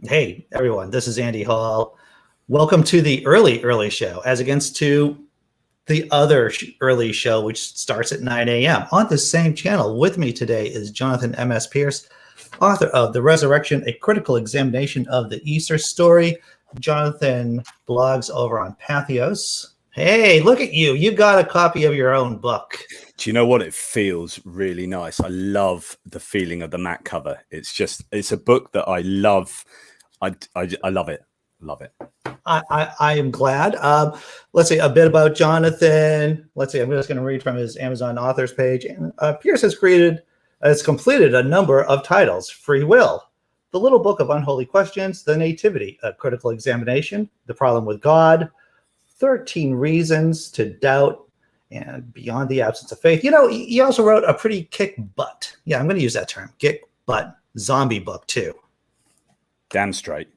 Hey, everyone, this is Andy Hall. Welcome to the early show, as against to the other early show, which starts at 9 a.m. On the same channel. With me today is Jonathan MS Pearce, author of The Resurrection, A Critical Examination of the Easter Story. Jonathan blogs over on Pathos. Hey, look at you. You got a copy of your own book. Do you know what? It feels really nice. I love the feeling of the mat cover. It's a book that I love. I love it. Love it. I am glad. Let's see a bit about Jonathan. Let's see. I'm just going to read from his Amazon authors page. Pearce has completed a number of titles: Free Will, The Little Book of Unholy Questions, The Nativity, A Critical Examination, The Problem with God, 13 Reasons to Doubt, and Beyond the Absence of Faith. You know, he also wrote a pretty kick butt. Yeah, I'm going to use that term. Kick butt zombie book too. Damn straight.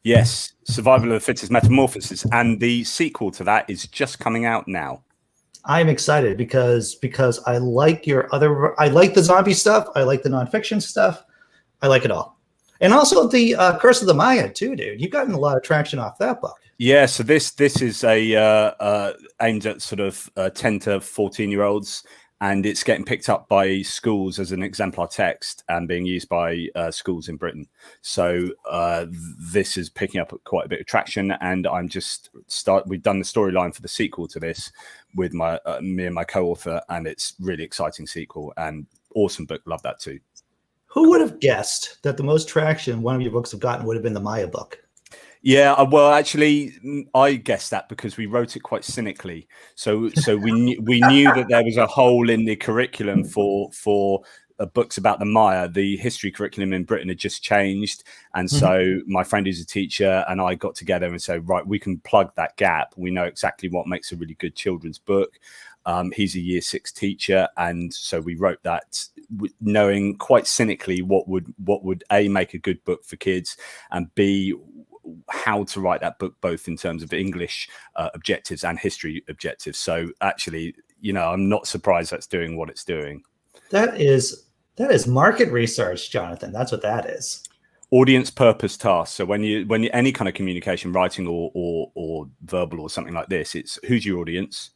Yes, Survival of the Fittest Metamorphosis, and the sequel to that is just coming out now. I'm excited because I like I like the zombie stuff. I like the nonfiction stuff. I like it all. And also the Curse of the Maya too, dude. You've gotten a lot of traction off that book. Yeah, so this is a aimed at sort of 10 to 14-year-olds, and it's getting picked up by schools as an exemplar text and being used by schools in Britain. So this is picking up quite a bit of traction, and we've done the storyline for the sequel to this with me and my co-author, and it's really exciting sequel and awesome book. Love that too. Who would have guessed that the most traction one of your books have gotten would have been the Maya book? Yeah, well, actually, I guessed that because we wrote it quite cynically. So we knew that there was a hole in the curriculum for books about the Maya. The history curriculum in Britain had just changed, and so my friend who's a teacher and I got together and said, right, we can plug that gap. We know exactly what makes a really good children's book. He's a year 6 teacher, and so we wrote that knowing quite cynically what would A, make a good book for kids, and B, how to write that book both in terms of English objectives and history objectives. So actually, you know, I'm not surprised that's doing what it's doing. That is market research, Jonathan. That's what that is. Audience, purpose, task. So when you any kind of communication, writing or verbal or something like this, it's who's your audience,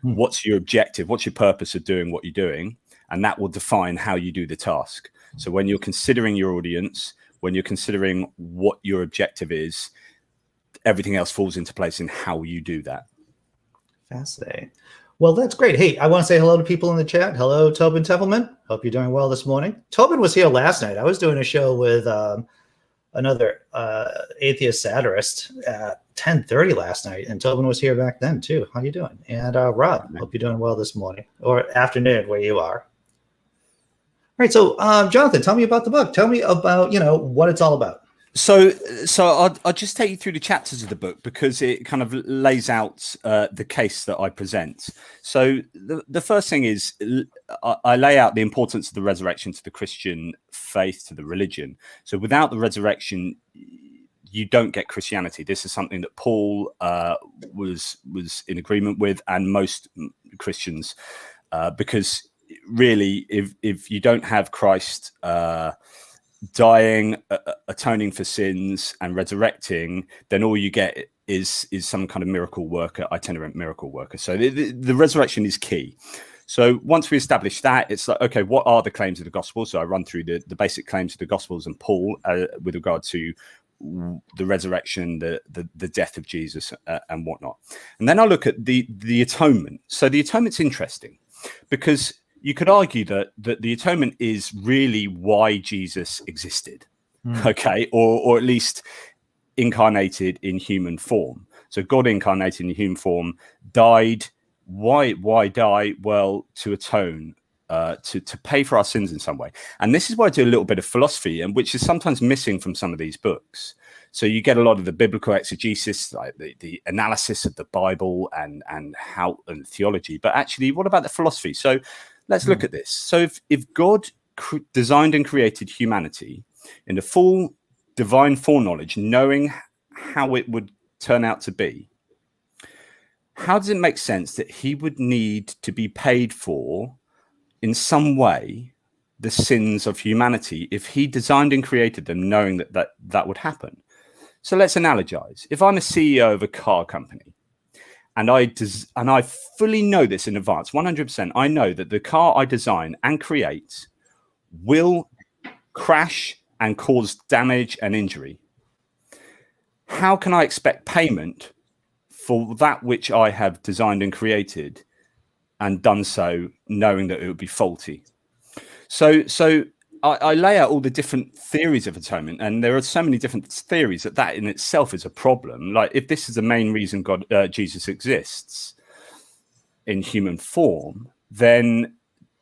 what's your objective, what's your purpose of doing what you're doing, and that will define how you do the task. So when you're considering your audience, when you're considering what your objective is, everything else falls into place in how you do that. Fascinating. Well, that's great. Hey, I want to say hello to people in the chat. Hello, Tobin Templeman. Hope you're doing well this morning. Tobin was here last night. I was doing a show with another atheist satirist at 10:30 last night, and Tobin was here back then too. How you doing? And Rob, hope you're doing well this morning or afternoon where you are. All right, so Jonathan, tell me about the book. Tell me about, you know, what it's all about. So I'll just take you through the chapters of the book because it kind of lays out the case that I present. So the first thing is I lay out the importance of the resurrection to the Christian faith, to the religion. So without the resurrection, you don't get Christianity. This is something that Paul was in agreement with, and most Christians, because really, if you don't have Christ dying, atoning for sins, and resurrecting, then all you get is some kind of miracle worker, itinerant miracle worker. So the resurrection is key. So once we establish that, it's like, okay, what are the claims of the gospel? So I run through the basic claims of the gospels and Paul with regard to the resurrection, the death of Jesus, and whatnot. And then I look at the atonement. So the atonement's interesting because you could argue that the atonement is really why Jesus existed, okay, or at least incarnated in human form. So God incarnated in human form, died. Why die? Well, to atone, to pay for our sins in some way. And this is why I do a little bit of philosophy, and which is sometimes missing from some of these books. So you get a lot of the biblical exegesis, like the analysis of the Bible and theology. But actually, what about the philosophy? So let's look at this. So if God designed and created humanity in the full divine foreknowledge, knowing how it would turn out to be, how does it make sense that he would need to be paid for in some way the sins of humanity if he designed and created them knowing that would happen? So let's analogize. If I'm a CEO of a car company and I fully know this in advance, 100%, I know that the car I design and create will crash and cause damage and injury. How can I expect payment for that which I have designed and created and done so knowing that it would be faulty? So I lay out all the different theories of atonement, and there are so many different theories that in itself is a problem. Like, if this is the main reason Jesus exists in human form, then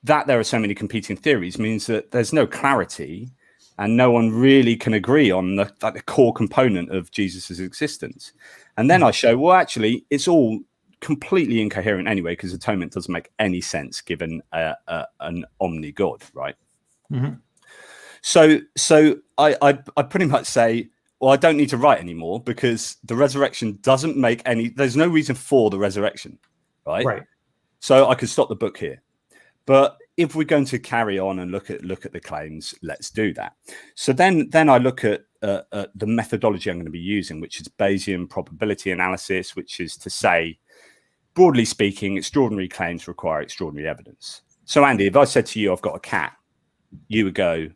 that there are so many competing theories means that there's no clarity, and no one really can agree on the core component of Jesus's existence. And then I show, well, actually, it's all completely incoherent anyway, because atonement doesn't make any sense given an omni God, right? Mm-hmm. So I pretty much say, well, I don't need to write anymore because the resurrection doesn't make any. There's no reason for the resurrection, right? Right. So I could stop the book here. But if we're going to carry on and look at the claims, let's do that. So then I look at the methodology I'm going to be using, which is Bayesian probability analysis, which is to say, broadly speaking, extraordinary claims require extraordinary evidence. So Andy, if I said to you, I've got a cat, you would go,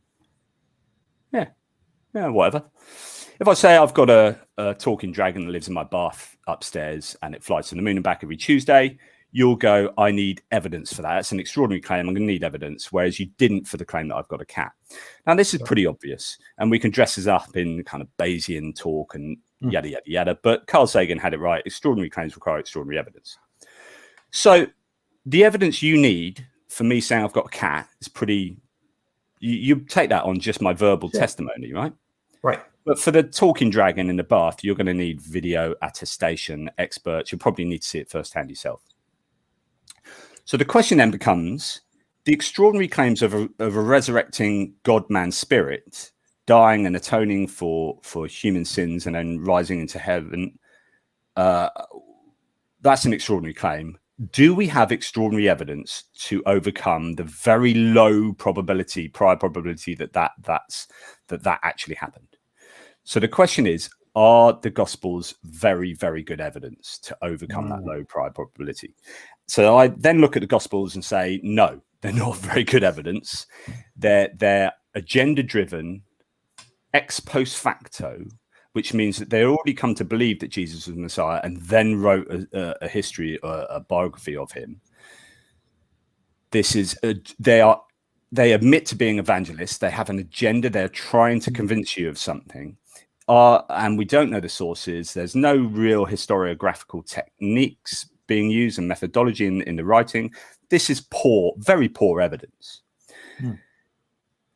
yeah, whatever. If I say I've got a talking dragon that lives in my bath upstairs and it flies to the moon and back every Tuesday, you'll go, I need evidence for that. It's an extraordinary claim. I'm going to need evidence, whereas you didn't for the claim that I've got a cat. Now, this is pretty obvious, and we can dress this up in kind of Bayesian talk and yada, yada, yada. But Carl Sagan had it right. Extraordinary claims require extraordinary evidence. So the evidence you need for me saying I've got a cat is pretty... You take that on just my verbal testimony, right? Right. But for the talking dragon in the bath, you're going to need video attestation, experts. You'll probably need to see it firsthand yourself. So the question then becomes, the extraordinary claims of a resurrecting God-man spirit, dying and atoning for human sins and then rising into heaven, that's an extraordinary claim. Do we have extraordinary evidence to overcome the very low probability, prior probability that actually happened? So the question is, are the Gospels very, very good evidence to overcome that low prior probability? So I then look at the Gospels and say, no, they're not very good evidence. They're agenda-driven, ex post facto, which means that they already come to believe that Jesus was Messiah and then wrote a history, a biography of him. This is they admit to being evangelists. They have an agenda. They're trying to convince you of something. And we don't know the sources. There's no real historiographical techniques being used and methodology in the writing. This is poor, very poor evidence.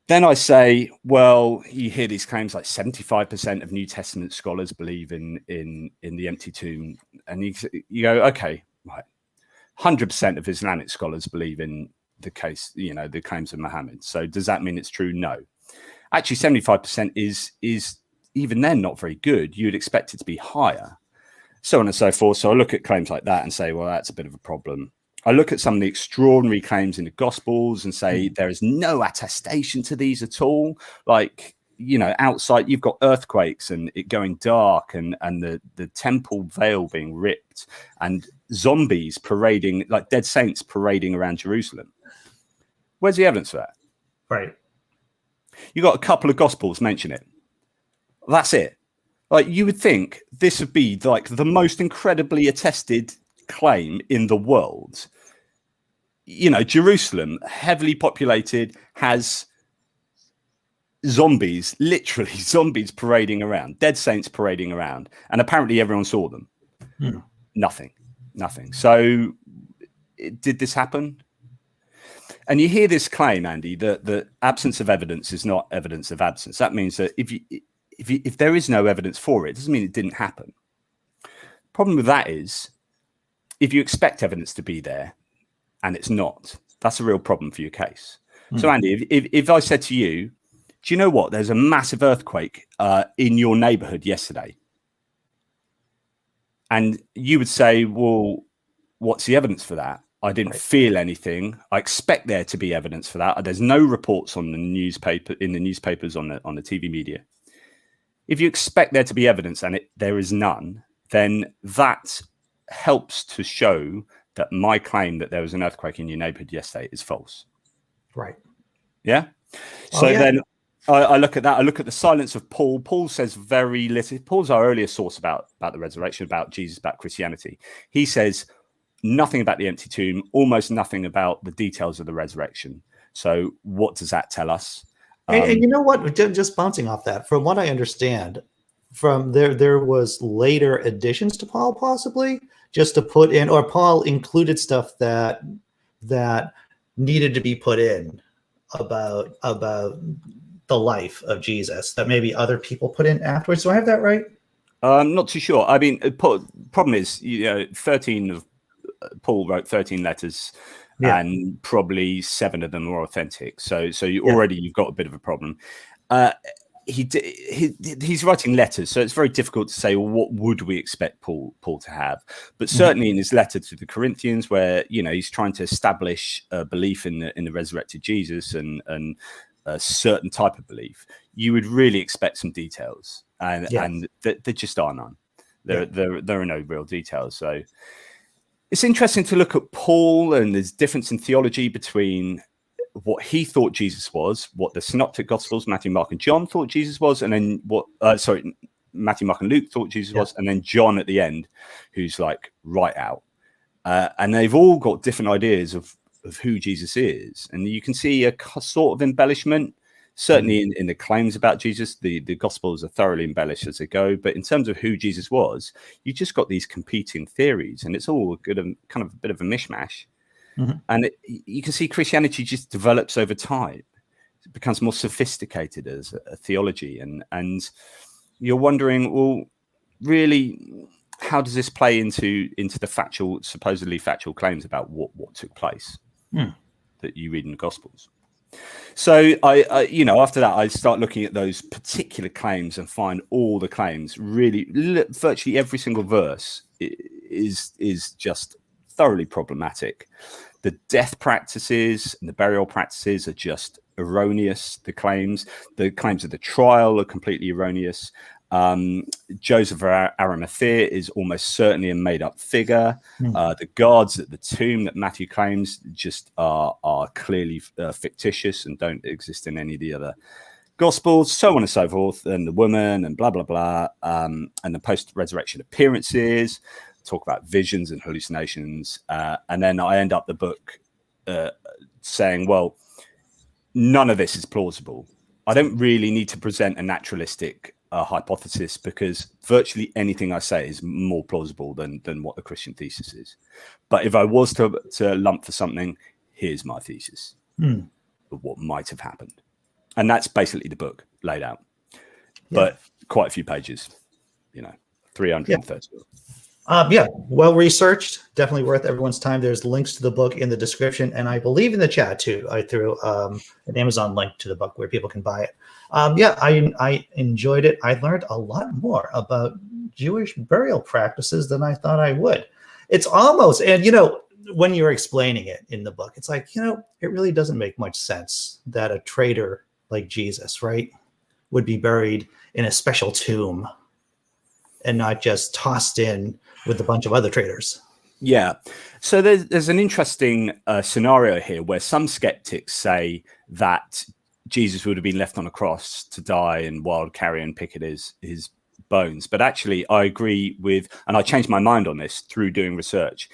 Then I say, well, you hear these claims like 75% of New Testament scholars believe in the empty tomb. And you go, okay, right. 100% of Islamic scholars believe in the case, the claims of Muhammad. So does that mean it's true? No. Actually, 75% is even then not very good. You'd expect it to be higher, so on and so forth. So I look at claims like that and say, well, that's a bit of a problem. I look at some of the extraordinary claims in the Gospels and say there is no attestation to these at all. Like, outside you've got earthquakes and it going dark and the temple veil being ripped and zombies parading, like dead saints parading around Jerusalem. Where's the evidence for that? Right. You got a couple of Gospels mention it. That's it. Like, you would think this would be like the most incredibly attested claim in the world. Jerusalem, heavily populated, has zombies, literally zombies parading around, dead saints parading around, and apparently everyone saw them. Nothing. So did this happen? And you hear this claim, Andy, that the absence of evidence is not evidence of absence. That means that if there is no evidence for it, it doesn't mean it didn't happen. Problem with that is, if you expect evidence to be there and it's not, that's a real problem for your case. So, Andy, if I said to you, do you know what? There's a massive earthquake in your neighborhood yesterday. And you would say, well, what's the evidence for that? I didn't feel anything. I expect there to be evidence for that. There's no reports on the newspapers on the TV media. If you expect there to be evidence and there is none, then that helps to show that my claim that there was an earthquake in your neighborhood yesterday is false. Right. Yeah. So then I look at that. I look at the silence of Paul. Paul says very little. Paul's our earliest source about the resurrection, about Jesus, about Christianity. He says nothing about the empty tomb, almost nothing about the details of the resurrection. So what does that tell us? And you know what? Just bouncing off that, from what I understand, from there was later additions to Paul, possibly just to put in, or Paul included stuff that needed to be put in about the life of Jesus that maybe other people put in afterwards. Do I have that right? I'm not too sure. I mean, problem is, 13 of Paul wrote 13 letters. Yeah. And probably 7 of them are authentic. So you've got a bit of a problem. He's writing letters, so it's very difficult to say, well, what would we expect Paul to have? But certainly in his letter to the Corinthians, where he's trying to establish a belief in the resurrected Jesus and a certain type of belief, you would really expect some details, and there just are none. There are no real details. So it's interesting to look at Paul, and there's difference in theology between what he thought Jesus was, what the synoptic gospels, Matthew, Mark, and John thought Jesus was, and then Matthew, Mark, and Luke thought Jesus was, and then John at the end, who's like right out. And they've all got different ideas of who Jesus is. And you can see a sort of embellishment, certainly in the claims about Jesus. The Gospels are thoroughly embellished as they go. But in terms of who Jesus was, you just got these competing theories, and it's all kind of a bit of a mishmash. And you can see Christianity just develops over time. It becomes more sophisticated as a theology. And you're wondering, well, really, how does this play into the supposedly factual claims about what took place that you read in the Gospels? So I after that, I start looking at those particular claims and find all the claims really, virtually every single verse is just thoroughly problematic. The death practices and the burial practices are just erroneous. The claims of the trial are completely erroneous. Joseph of Arimathea is almost certainly a made-up figure. The guards at the tomb that Matthew claims just are clearly fictitious and don't exist in any of the other Gospels, so on and so forth, and the woman and blah, blah, blah, and the post-resurrection appearances, talk about visions and hallucinations, and then I end up the book saying, well, none of this is plausible. I don't really need to present a naturalistic hypothesis, because virtually anything I say is more plausible than what the Christian thesis is. But if I was to lump for something, here's my thesis of what might have happened. And that's basically the book laid out. But quite a few pages, 330. Well researched, definitely worth everyone's time. There's links to the book in the description, and I believe in the chat too. I threw an Amazon link to the book where people can buy it. I enjoyed it. I learned a lot more about Jewish burial practices than I thought I would. It's almost, and when you're explaining it in the book, it's like, it really doesn't make much sense that a traitor like Jesus, right, would be buried in a special tomb and not just tossed in with a bunch of other traitors. Yeah. So there's an interesting scenario here where some skeptics say that Jesus would have been left on a cross to die and wild carrion pick at his bones. But actually, I agree with, and I changed my mind on this through doing research.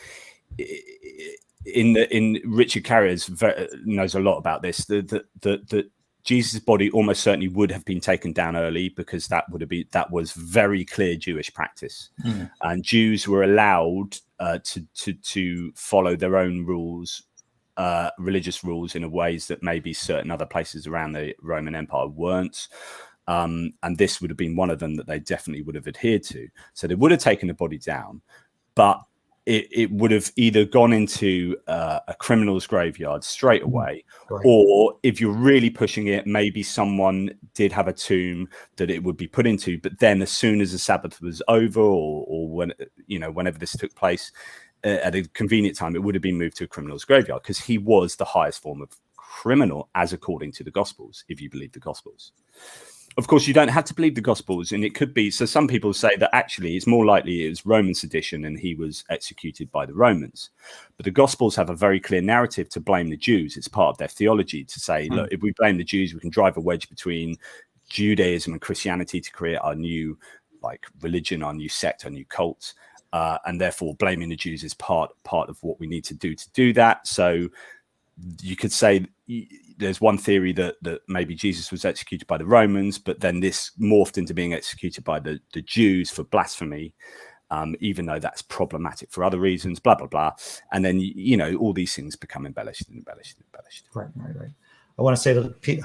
In Richard Carrier's knows a lot about this. That Jesus' body almost certainly would have been taken down early, because that was very clear Jewish practice, and Jews were allowed to follow their own rules, religious rules, in ways that maybe certain other places around the Roman Empire weren't. And this would have been one of them that they definitely would have adhered to. So they would have taken the body down, but it would have either gone into a criminal's graveyard straight away, or if you're really pushing it, maybe someone did have a tomb that it would be put into. But then, as soon as the Sabbath was over, or when whenever this took place, at a convenient time, it would have been moved to a criminal's graveyard, because he was the highest form of criminal, as according to the Gospels, if you believe the Gospels. Of course, you don't have to believe the Gospels, and it could be. So some people say that actually it's more likely it was Roman sedition and he was executed by the Romans. But the Gospels have a very clear narrative to blame the Jews. It's part of their theology to say, look, if we blame the Jews, we can drive a wedge between Judaism and Christianity to create our new religion, our new sect, our new cult. And therefore blaming the Jews is part of what we need to do that. So you could say there's one theory that maybe Jesus was executed by the Romans, but then this morphed into being executed by the Jews for blasphemy, even though that's problematic for other reasons, blah, blah, blah. And then, all these things become embellished. Right. I want to say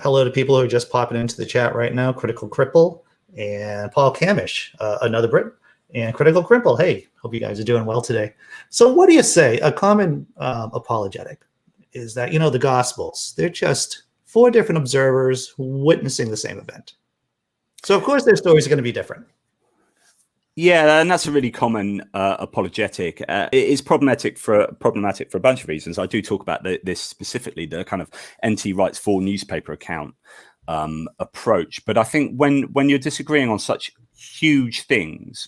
hello to people who are just popping into the chat right now. Critical Cripple and Paul Camish, another Brit, and Critical Cripple. Hey, hope you guys are doing well today. So what do you say? A common apologetic is that, the Gospels, they're just four different observers witnessing the same event. So, of course, their stories are going to be different. Yeah, and that's a really common apologetic. It is problematic for a bunch of reasons. I do talk about this specifically, the kind of NT writes for newspaper account approach. But I think when you're disagreeing on such huge things,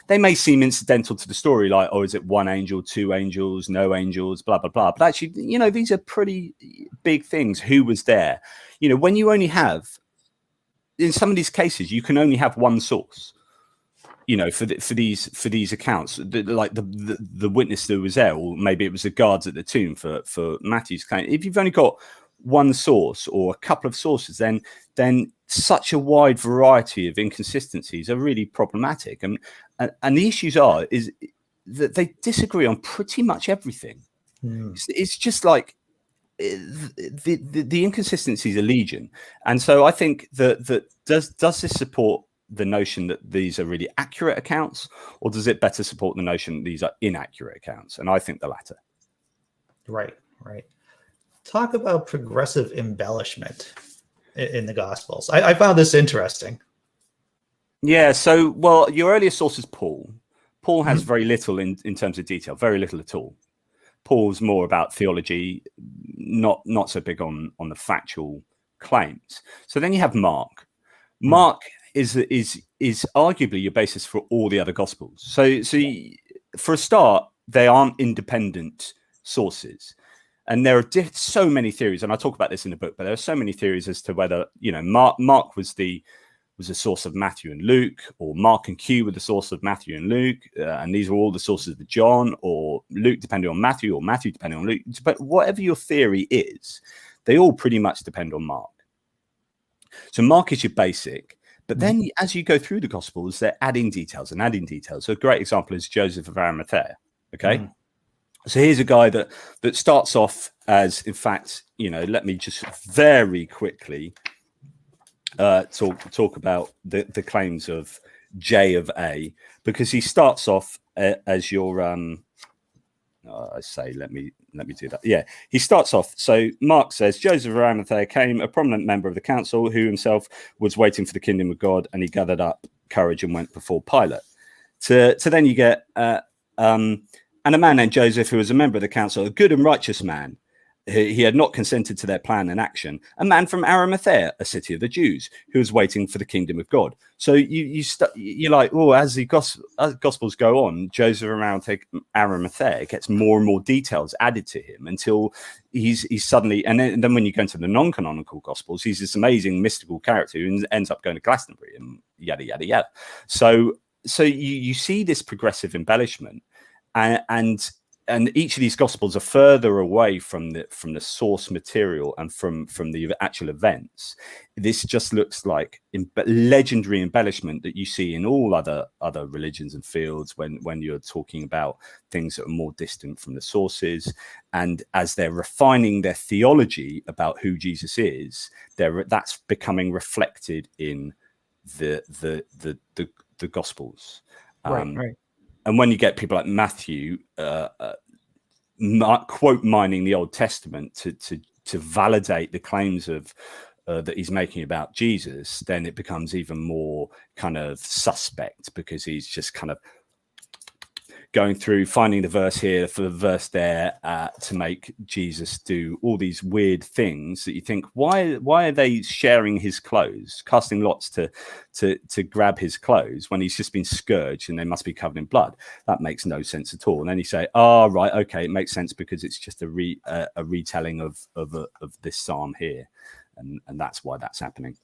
they may seem incidental to the story, like, oh, is it one angel, two angels, no angels, blah, blah, blah. But actually, these are pretty big things. Who was there? When you only have, in some of these cases, you can only have one source. For these accounts, the witness that was there, or maybe it was the guards at the tomb for Matthew's claim. If you've only got one source or a couple of sources, then such a wide variety of inconsistencies are really problematic. And the issues is that they disagree on pretty much everything. It's just like the inconsistencies are legion. And so I think that does this support the notion that these are really accurate accounts, or does it better support the notion that these are inaccurate accounts? And I think the latter. Right. Talk about progressive embellishment in the Gospels. I found this interesting. Yeah. So, well, your earliest source is Paul. Paul has very little in terms of detail, very little at all. Paul's more about theology, not so big on the factual claims. So then you have Mark. Mark is arguably your basis for all the other Gospels. So for a start, they aren't independent sources. And there are so many theories, and I talk about this in the book, but there are so many theories as to whether, Mark was a source of Matthew and Luke, or Mark and Q were the source of Matthew and Luke, and these were all the sources of John, or Luke depending on Matthew, or Matthew depending on Luke. But whatever your theory is, they all pretty much depend on Mark. So Mark is your basic. But then as you go through the Gospels, they're adding details. So a great example is Joseph of Arimathea. Okay. So here's a guy that starts off as, in fact, let me just very quickly talk about the claims of J of A, because he starts off as your let me do that. Yeah, he starts off. So Mark says Joseph of Arimathea came, a prominent member of the council, who himself was waiting for the kingdom of God, and he gathered up courage and went before Pilate. To then you get and a man named Joseph, who was a member of the council, a good and righteous man. He had not consented to their plan and action. A man from Arimathea, a city of the Jews, who was waiting for the kingdom of God. So you're like, oh, as the Gospels go on, Joseph of Arimathea gets more and more details added to him until he's suddenly, and then when you go into the non-canonical Gospels, he's this amazing mystical character who ends up going to Glastonbury and yada yada yada. So you see this progressive embellishment. And each of these Gospels are further away from the source material and from the actual events. This just looks like legendary embellishment that you see in all other religions and fields when you're talking about things that are more distant from the sources. And as they're refining their theology about who Jesus is, that's becoming reflected in the Gospels. Right. And when you get people like Matthew quote mining the Old Testament to validate the claims of that he's making about Jesus, then it becomes even more kind of suspect, because he's just kind of going through, finding the verse here for the verse there to make Jesus do all these weird things that you think, why are they sharing his clothes, casting lots to grab his clothes when he's just been scourged and they must be covered in blood? That makes no sense at all. And then you say, oh, right, okay, it makes sense because it's just a retelling of this psalm here, and that's why that's happening.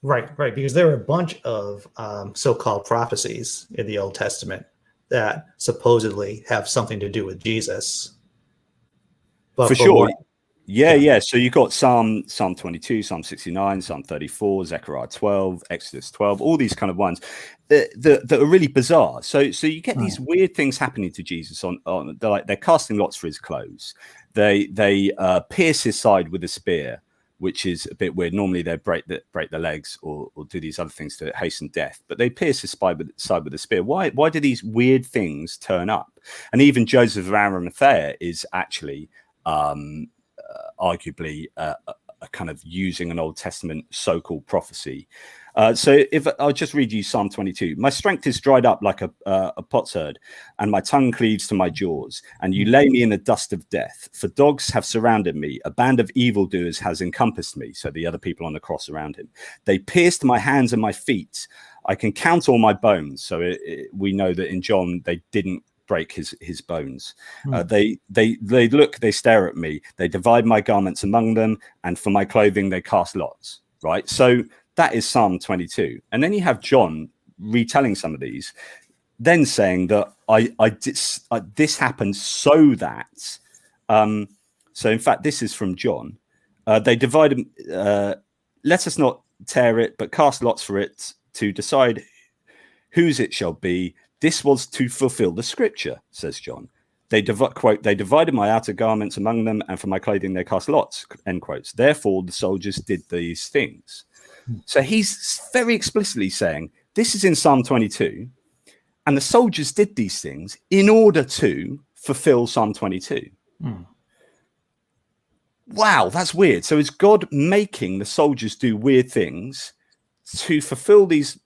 Right, because there are a bunch of so-called prophecies in the Old Testament that supposedly have something to do with Jesus. But for sure. Yeah. So you've got Psalm 22, Psalm 69, Psalm 34, Zechariah 12, Exodus 12, all these kind of ones that are really bizarre. So you get these weird things happening to Jesus on they're casting lots for his clothes. They pierce his side with a spear, which is a bit weird. Normally they break the legs or do these other things to hasten death, but they pierce his side with a spear. Why do these weird things turn up? And even Joseph of Arimathea is actually arguably a kind of using an Old Testament so-called prophecy. So if I'll just read you Psalm 22. My strength is dried up like a potsherd, and my tongue cleaves to my jaws. And you lay me in the dust of death. For dogs have surrounded me. A band of evildoers has encompassed me. So the other people on the cross around him. They pierced my hands and my feet. I can count all my bones. So we know that in John, they didn't break his bones. They look, they stare at me. They divide my garments among them. And for my clothing, they cast lots. Right. So that is Psalm 22. And then you have John retelling some of these, then saying that this happened so that. So in fact, this is from John. They divided. Let us not tear it, but cast lots for it to decide whose it shall be. This was to fulfill the scripture, says John. Quote, they divided my outer garments among them, and for my clothing they cast lots, end quotes. Therefore, the soldiers did these things. So he's very explicitly saying this is in Psalm 22, and the soldiers did these things in order to fulfill Psalm 22. Wow, that's weird. So is God making the soldiers do weird things to fulfill these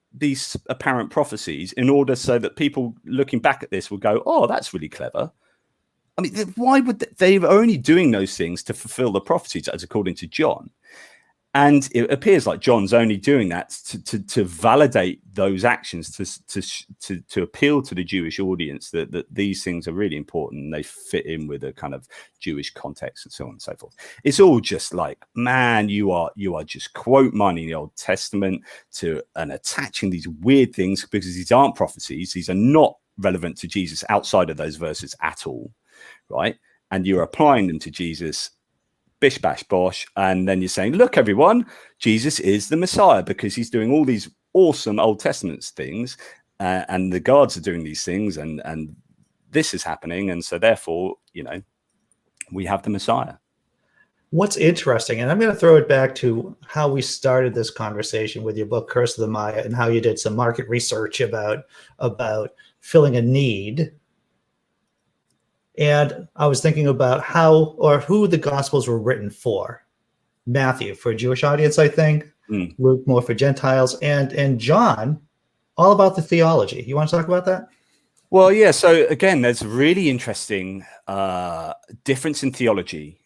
apparent prophecies in order so that people looking back at this will go, oh, that's really clever? I mean, why would they were only doing those things to fulfill the prophecies, as according to John? And it appears like John's only doing that to validate those actions, to appeal to the Jewish audience that these things are really important and they fit in with a kind of Jewish context and so on and so forth. It's all just like, man, you are just quote mining the Old Testament and attaching these weird things because these aren't prophecies. These are not relevant to Jesus outside of those verses at all, right? And you're applying them to Jesus. Bish, bash, bosh. And then you're saying, look, everyone, Jesus is the Messiah because he's doing all these awesome Old Testament things and the guards are doing these things and this is happening. And so therefore, we have the Messiah. What's interesting, and I'm going to throw it back to how we started this conversation with your book, Curse of the Maya, and how you did some market research about filling a need. And I was thinking about who the Gospels were written for. Matthew for a Jewish audience, I think. Luke more for Gentiles, and John all about the theology. You want to talk about that? Well, yeah. So again, there's a really interesting difference in theology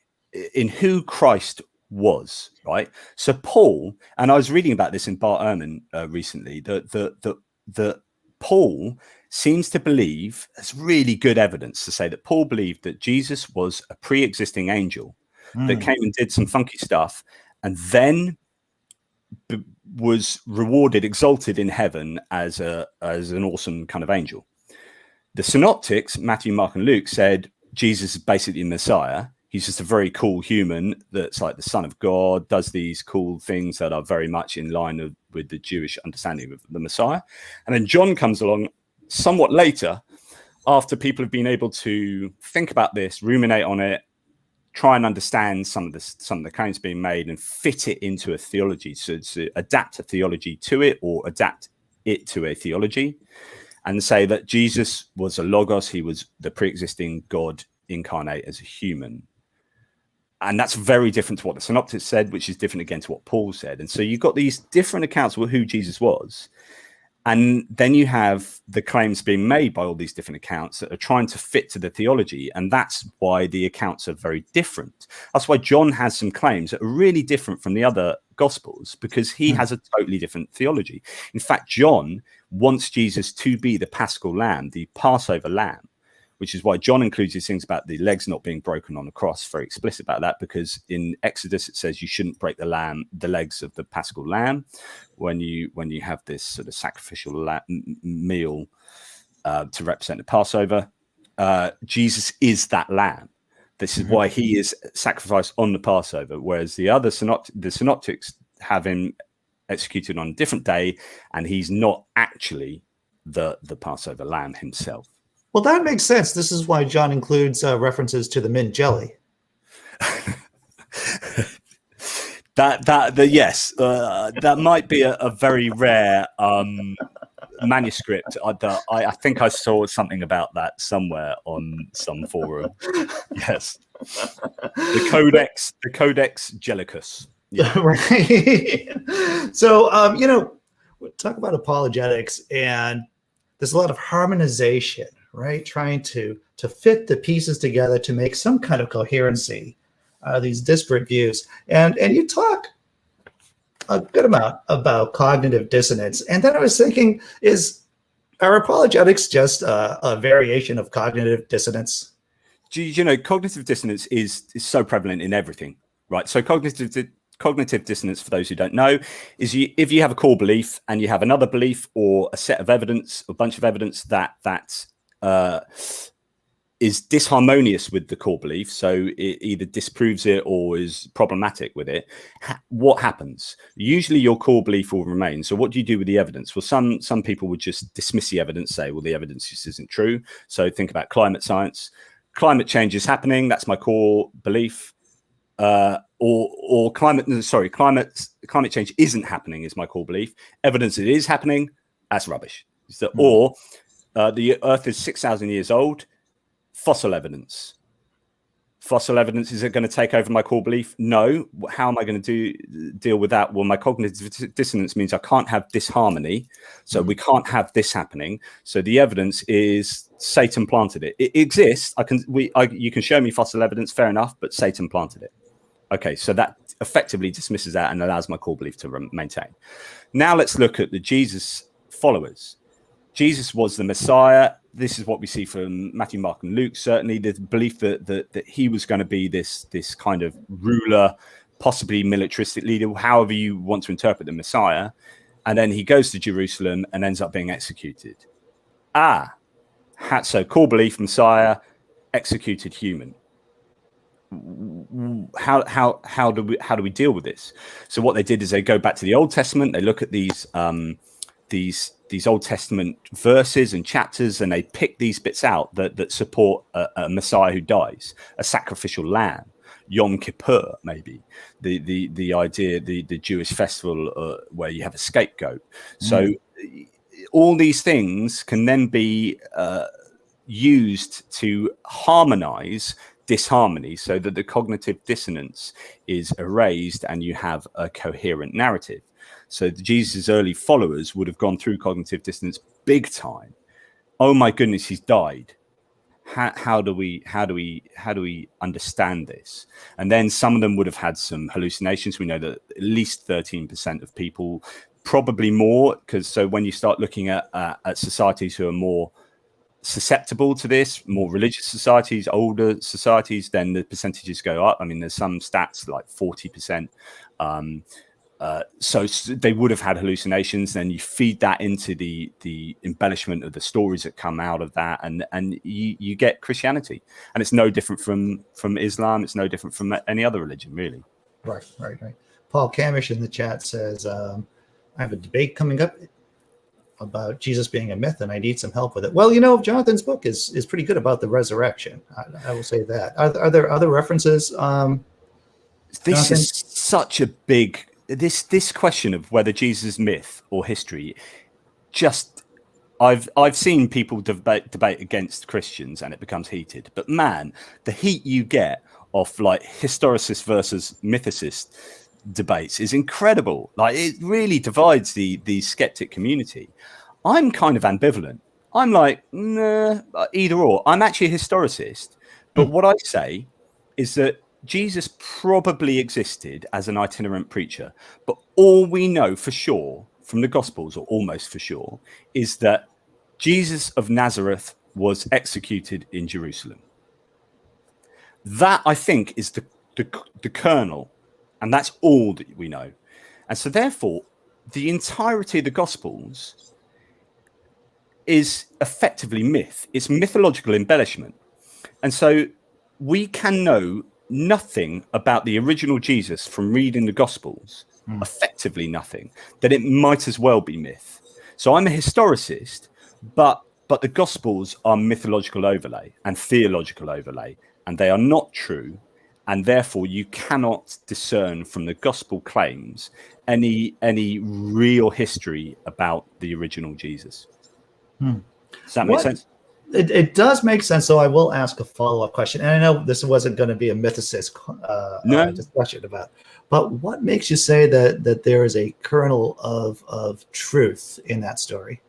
in who Christ was, right? So Paul, and I was reading about this in Bart Ehrman recently, that Paul seems to believe, there's really good evidence to say that Paul believed that Jesus was a pre-existing angel that came and did some funky stuff and then was rewarded, exalted in heaven as an awesome kind of angel. The synoptics, Matthew, Mark, and Luke, said Jesus is basically Messiah. He's just a very cool human that's like the Son of God, does these cool things that are very much in line with the Jewish understanding of the Messiah. And then John comes along somewhat later, after people have been able to think about this, ruminate on it, try and understand some of the claims being made and fit it into a theology, so to adapt a theology to it or adapt it to a theology, and say that Jesus was a logos, he was the pre-existing God incarnate as a human. And that's very different to what the synoptics said, which is different again to what Paul said. And so you've got these different accounts of who Jesus was. And then you have the claims being made by all these different accounts that are trying to fit to the theology. And that's why the accounts are very different. That's why John has some claims that are really different from the other gospels, because he has a totally different theology. In fact, John wants Jesus to be the Paschal lamb, the Passover lamb, which is why John includes these things about the legs not being broken on the cross, very explicit about that, because in Exodus it says you shouldn't break the legs of the Paschal lamb when you have this sort of sacrificial meal to represent the Passover. Jesus is that lamb. This is why he is sacrificed on the Passover, whereas the synoptics have him executed on a different day, and he's not actually the Passover lamb himself. Well, that makes sense. This is why John includes references to the mint jelly. That might be a very rare manuscript. I think I saw something about that somewhere on some forum. Yes, the Codex Jellicus. Yeah. Right. So, talk about apologetics, and there's a lot of harmonization, right? Trying to fit the pieces together to make some kind of coherency, these disparate views. And you talk a good amount about cognitive dissonance. And then I was thinking, are apologetics just a variation of cognitive dissonance? Cognitive dissonance is so prevalent in everything, right? So cognitive dissonance, for those who don't know, is if you have a core belief and you have another belief or a set of evidence, a bunch of evidence that is disharmonious with the core belief, so it either disproves it or is problematic with it, what happens? Usually your core belief will remain. So what do you do with the evidence? Well, some people would just dismiss the evidence, say, well, the evidence just isn't true. So think about climate science. Climate change is happening. That's my core belief. Or climate change isn't happening is my core belief. Evidence it is happening, that's rubbish. Or the Earth is 6,000 years old. Fossil evidence. Is it going to take over my core belief? No. How am I going to deal with that? Well, my cognitive dissonance means I can't have disharmony. So we can't have this happening. So the evidence is Satan planted it. It exists. You can show me fossil evidence, fair enough, but Satan planted it. Okay, so that effectively dismisses that and allows my core belief to maintain. Now let's look at the Jesus followers. Jesus was the Messiah. This is what we see from Matthew, Mark, and Luke. Certainly, the belief that he was going to be this kind of ruler, possibly militaristic leader, however you want to interpret the Messiah. And then he goes to Jerusalem and ends up being executed. So core belief, Messiah, executed human. How do we deal with this? So what they did is they go back to the Old Testament. They look at these Old Testament verses and chapters, and they pick these bits out that support a Messiah who dies, a sacrificial lamb, Yom Kippur, maybe the idea, the Jewish festival where you have a scapegoat. So all these things can then be used to harmonize disharmony, so that the cognitive dissonance is erased and you have a coherent narrative. So Jesus' early followers would have gone through cognitive dissonance big time. Oh my goodness, he's died. How do we understand this? And then some of them would have had some hallucinations. We know that at least 13% of people, probably more, because so when you start looking at societies who are more susceptible to this, more religious societies, older societies, then the percentages go up. I mean, there's some stats like 40%. So they would have had hallucinations. Then you feed that into the embellishment of the stories that come out of that, and you get Christianity. And it's no different from Islam. It's no different from any other religion, really. Right. Paul Camish in the chat says, I have a debate coming up about Jesus being a myth, and I need some help with it. Well, Jonathan's book is pretty good about the resurrection. I will say that. Are there other references? This is such a big this question of whether Jesus is myth or history. Just I've seen people debate against Christians, and it becomes heated. But man, the heat you get off like historicist versus mythicist debates is incredible. Like, it really divides the skeptic community. I'm kind of ambivalent. I'm like, nah, either or. I'm actually a historicist. But what I say is that Jesus probably existed as an itinerant preacher. But all we know for sure from the Gospels, or almost for sure, is that Jesus of Nazareth was executed in Jerusalem. That, I think, is the kernel. And that's all that we know. And so, therefore, the entirety of the Gospels is effectively myth. It's mythological embellishment. And so we can know nothing about the original Jesus from reading the Gospels, effectively nothing, that it might as well be myth. So I'm a historicist, but the Gospels are mythological overlay and theological overlay, and they are not true. And therefore you cannot discern from the Gospel claims any real history about the original Jesus. Does that make sense? It does make sense. So I will ask a follow-up question. And I know this wasn't going to be a mythicist discussion about, but what makes you say that there is a kernel of truth in that story?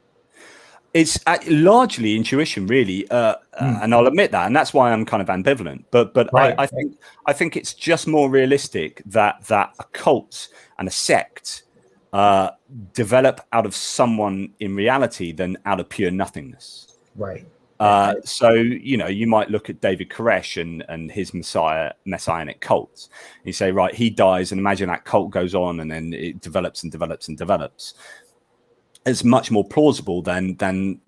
It's largely intuition, really, and I'll admit that, and that's why I'm kind of ambivalent. But right. I think it's just more realistic that a cult and a sect develop out of someone in reality than out of pure nothingness. Right. So you might look at David Koresh and his messianic cult. You say, right, he dies, and imagine that cult goes on, and then it develops and develops and develops. It's much more plausible than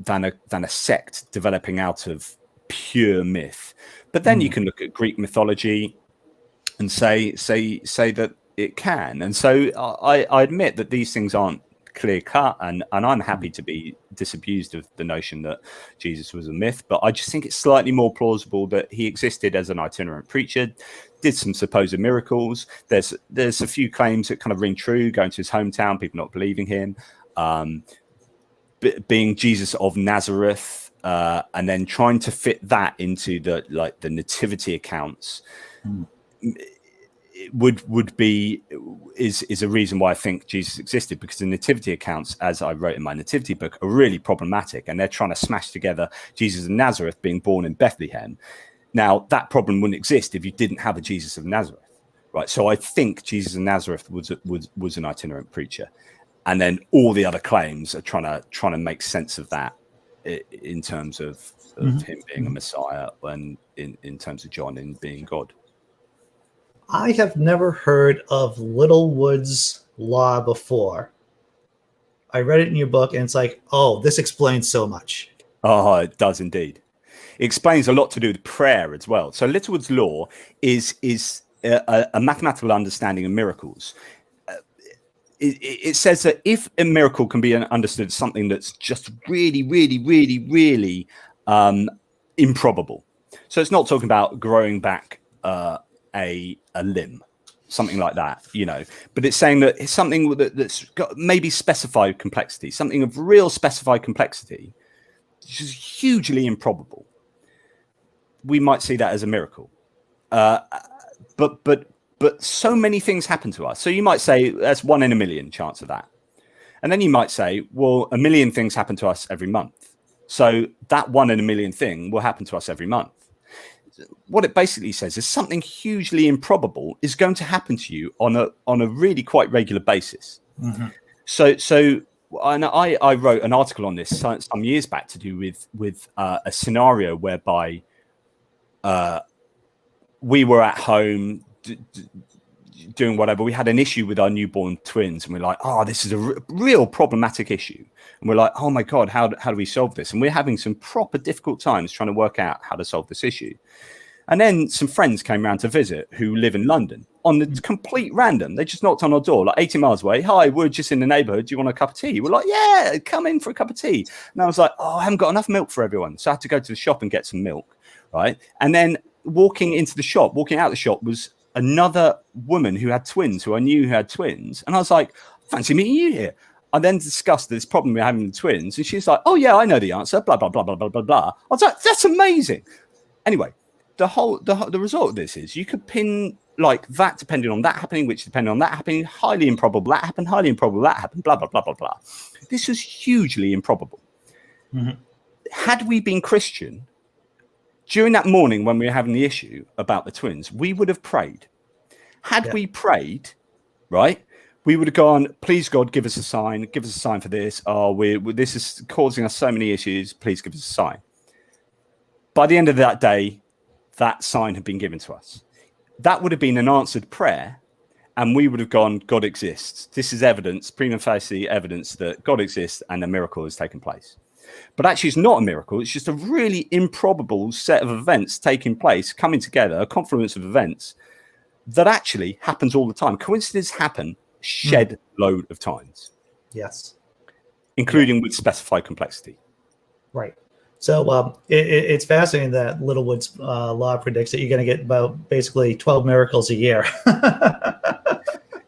a sect developing out of pure myth. But then you can look at Greek mythology and say that it can. And so I admit that these things aren't clear cut, and I'm happy to be disabused of the notion that Jesus was a myth. But I just think it's slightly more plausible that he existed as an itinerant preacher, did some supposed miracles. There's a few claims that kind of ring true, going to his hometown, people not believing him. Being Jesus of Nazareth, and then trying to fit that into the nativity accounts is a reason why I think Jesus existed, because the nativity accounts, as I wrote in my nativity book, are really problematic, and they're trying to smash together Jesus of Nazareth being born in Bethlehem. Now that problem wouldn't exist if you didn't have a Jesus of Nazareth, right? So I think Jesus of Nazareth was an itinerant preacher. And then all the other claims are trying to make sense of that in terms of him being a Messiah, and in terms of John in being God. I have never heard of Littlewood's law before. I read it in your book, and it's like, oh, this explains so much. Oh, it does indeed. It explains a lot to do with prayer as well. So Littlewood's law is a mathematical understanding of miracles. It says that if a miracle can be understood as something that's just really, really, really, really improbable. So it's not talking about growing back a limb, something like that, but it's saying that it's something that's got maybe specified complexity, something of real specified complexity, which is hugely improbable. We might see that as a miracle. But so many things happen to us. So you might say that's 1 in a million chance of that. And then you might say, well, 1 million things happen to us every month. So that 1 in a million thing will happen to us every month. What it basically says is something hugely improbable is going to happen to you on a really quite regular basis. So and I wrote an article on this some years back to do with a scenario whereby we were at home doing whatever. We had an issue with our newborn twins, and we're like, oh, this is a real problematic issue. And we're like, oh my God, how do we solve this? And we're having some proper difficult times trying to work out how to solve this issue. And then some friends came around to visit who live in London on the complete random. They just knocked on our door, like 80 miles away. Hi, we're just in the neighborhood. Do you want a cup of tea? We're like, yeah, come in for a cup of tea. And I was like, oh, I haven't got enough milk for everyone. So I had to go to the shop and get some milk, right? And then walking out the shop was another woman who had twins, who I knew who had twins. And I was like, fancy meeting you here. I then discussed this problem we're having with twins. And she's like, oh yeah, I know the answer, blah, blah, blah, blah, blah, blah, blah. I was like, that's amazing. Anyway, the result of this is you could pin like that depending on that happening, which depending on that happening, highly improbable that happened, highly improbable that happened, blah blah blah blah blah. This was hugely improbable. Had we been Christian during that morning when we were having the issue about the twins, we would have prayed. Had we prayed, right, we would have gone, please God, give us a sign for this. Oh, this is causing us so many issues. Please give us a sign. By the end of that day, that sign had been given to us. That would have been an answered prayer, and we would have gone, God exists. This is evidence, prima facie evidence that God exists and a miracle has taken place. But actually, it's not a miracle. It's just a really improbable set of events taking place, coming together, a confluence of events that actually happens all the time. Coincidences happen shed load of times. Yes. Including with specified complexity. Right. So it's fascinating that Littlewood's law predicts that you're going to get about basically 12 miracles a year.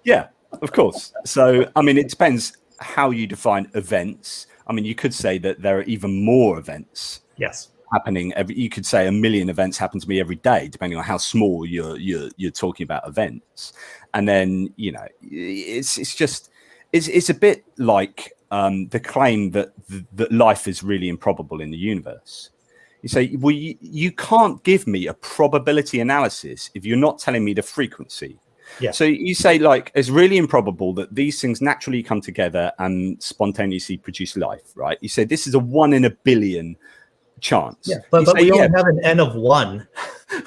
Yeah, of course. So, I mean, it depends how you define events. I mean, you could say that there are even more events. Yes. Happening you could say 1 million events happen to me every day, depending on how small you're talking about events. And then, you know, it's a bit like the claim that life is really improbable in the universe. You say, well, you can't give me a probability analysis if you're not telling me the frequency. Yeah. So you say, like, it's really improbable that these things naturally come together and spontaneously produce life, right? You say this is a 1 in a billion chance. Yeah, but we only have an n of 1.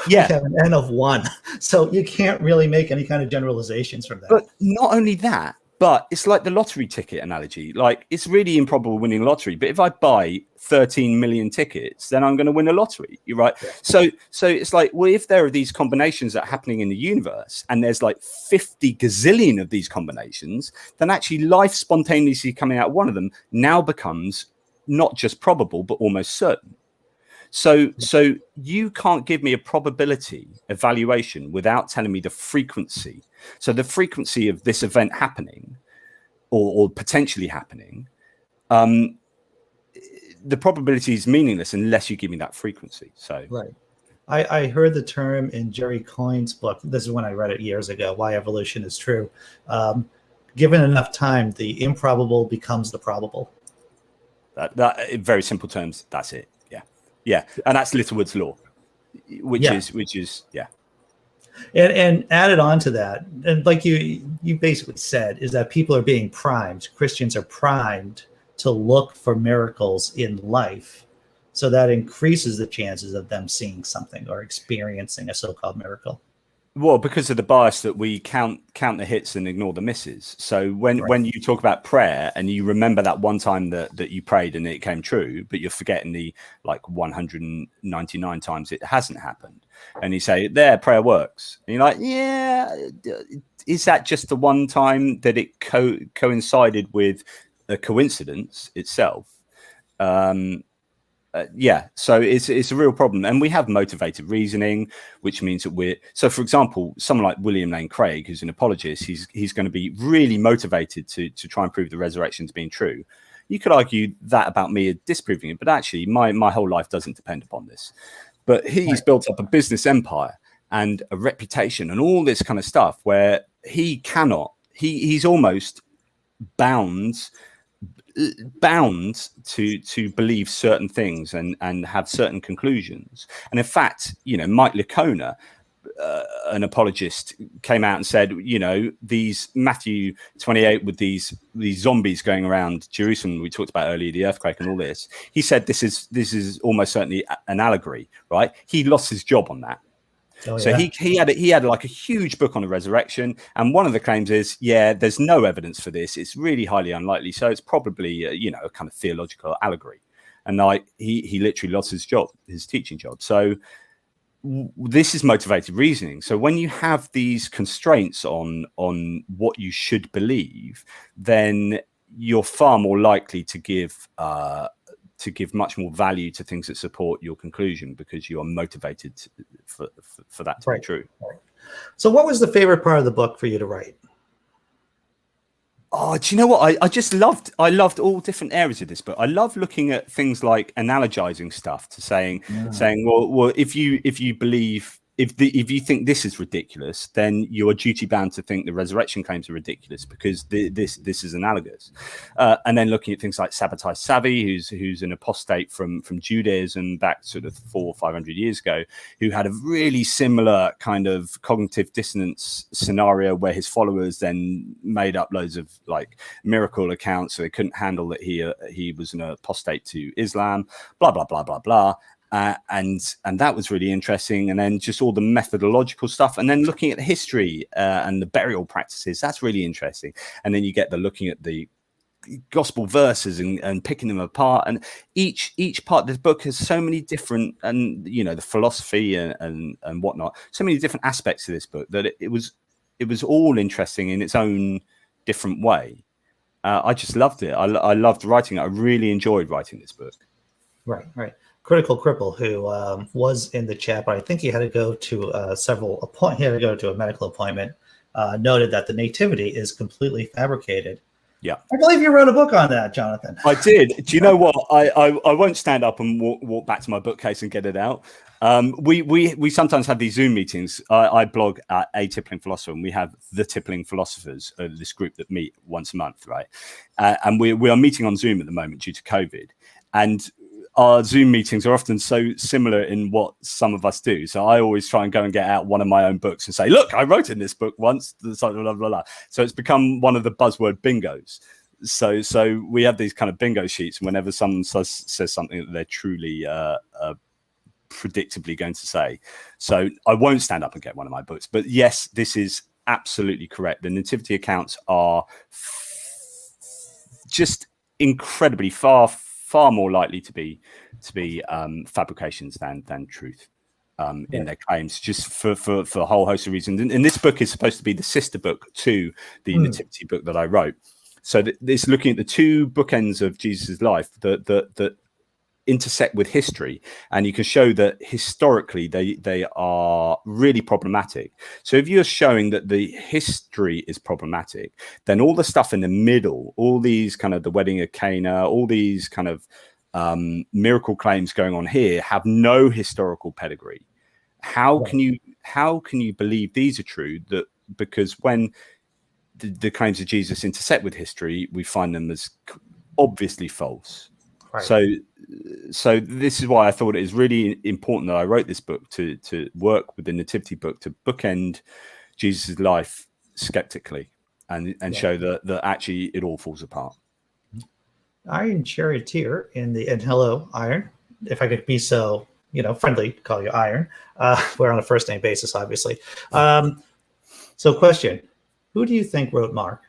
Yeah, we have an n of 1, so you can't really make any kind of generalizations from that. But not only that, but it's like the lottery ticket analogy. Like, it's really improbable winning lottery, but if I buy 13 million tickets, then I'm going to win a lottery. You're right. Yeah. So it's like, well, if there are these combinations that are happening in the universe, and there's like 50 gazillion of these combinations, then actually life spontaneously coming out of one of them now becomes not just probable, but almost certain. So you can't give me a probability evaluation without telling me the frequency. So the frequency of this event happening or potentially happening, the probability is meaningless unless you give me that frequency. So right. I heard the term in Jerry Coyne's book. This is when I read it years ago, Why Evolution is True. Given enough time, the improbable becomes the probable. That in very simple terms, that's it. Yeah, and that's Littlewood's law, which is yeah. And added on to that, and like you basically said, is that people are being primed. Christians are primed to look for miracles in life, so that increases the chances of them seeing something or experiencing a so-called miracle. Well, because of the bias that we count the hits and ignore the misses. So when you talk about prayer and you remember that one time that you prayed and it came true, but you're forgetting the like 199 times it hasn't happened, and you say, there, prayer works. And you're like, yeah, is that just the one time that it coincided with a coincidence itself? Yeah, so it's a real problem, and we have motivated reasoning, which means that so. For example, someone like William Lane Craig, who's an apologist, he's going to be really motivated to try and prove the resurrection's being true. You could argue that about me disproving it, but actually, my whole life doesn't depend upon this. But he's built up a business empire and a reputation and all this kind of stuff where he's almost bound to believe certain things and have certain conclusions. And in fact, you know, Mike Licona, an apologist, came out and said, you know, these Matthew 28 with these zombies going around Jerusalem we talked about earlier, the earthquake and all this, he said this is almost certainly an allegory, right? He lost his job on that. Oh, so yeah. he had like a huge book on the resurrection, and one of the claims is, there's no evidence for this. It's really highly unlikely. So it's probably a kind of theological allegory, and like he literally lost his job, his teaching job. So this is motivated reasoning. So when you have these constraints on what you should believe, then you're far more likely to give much more value to things that support your conclusion, because you are motivated for that to be true. Right. So what was the favorite part of the book for you to write? Oh, do you know what? I loved all different areas of this book. I love looking at things like analogizing stuff to saying, well, if you believe, if you think this is ridiculous, then you are duty bound to think the resurrection claims are ridiculous because this is analogous. And then looking at things like Sabbatai Savi, who's an apostate from Judaism back sort of 400 or 500 years ago, who had a really similar kind of cognitive dissonance scenario where his followers then made up loads of like miracle accounts, so they couldn't handle that he was an apostate to Islam, blah blah blah blah blah. And that was really interesting. And then just all the methodological stuff, and then looking at the history and the burial practices, that's really interesting. And then you get the looking at the gospel verses and picking them apart. And each part of this book has so many different, and the philosophy and whatnot, so many different aspects of this book that it was all interesting in its own different way. I just loved it. I loved writing it. I really enjoyed writing this book. Right. Critical Cripple, who was in the chat, but I think he had to go to he had to go to a medical appointment, noted that the nativity is completely fabricated. Yeah, I believe you wrote a book on that, Jonathan. I did. Do you know what? I won't stand up and walk back to my bookcase and get it out. We sometimes have these Zoom meetings. I blog at A Tippling Philosopher, and we have the Tippling Philosophers, this group that meet once a month, right? And we are meeting on Zoom at the moment due to COVID, and our Zoom meetings are often so similar in what some of us do. So I always try and go and get out one of my own books and say, look, I wrote in this book once. Blah, blah, blah, blah. So it's become one of the buzzword bingos. So we have these kind of bingo sheets. And whenever someone says something that they're truly predictably going to say. So I won't stand up and get one of my books. But yes, this is absolutely correct. The nativity accounts are just incredibly far more likely to be fabrications than truth in their claims, just for a whole host of reasons. And this book is supposed to be the sister book to the nativity book that I wrote. So it's looking at the two bookends of Jesus' life that intersect with history, and you can show that historically they are really problematic. So if you're showing that the history is problematic, then all the stuff in the middle, all these kind of the wedding of Cana, all these kind of miracle claims going on here have no historical pedigree. How can you believe these are true? That because when the claims of Jesus intersect with history, we find them as obviously false. Right. So this is why I thought it is really important that I wrote this book to work with the nativity book to bookend Jesus' life skeptically and show that actually it all falls apart. Iron Charioteer and hello, Iron. If I could be so friendly, call you Iron. We're on a first name basis, obviously. So question: who do you think wrote Mark?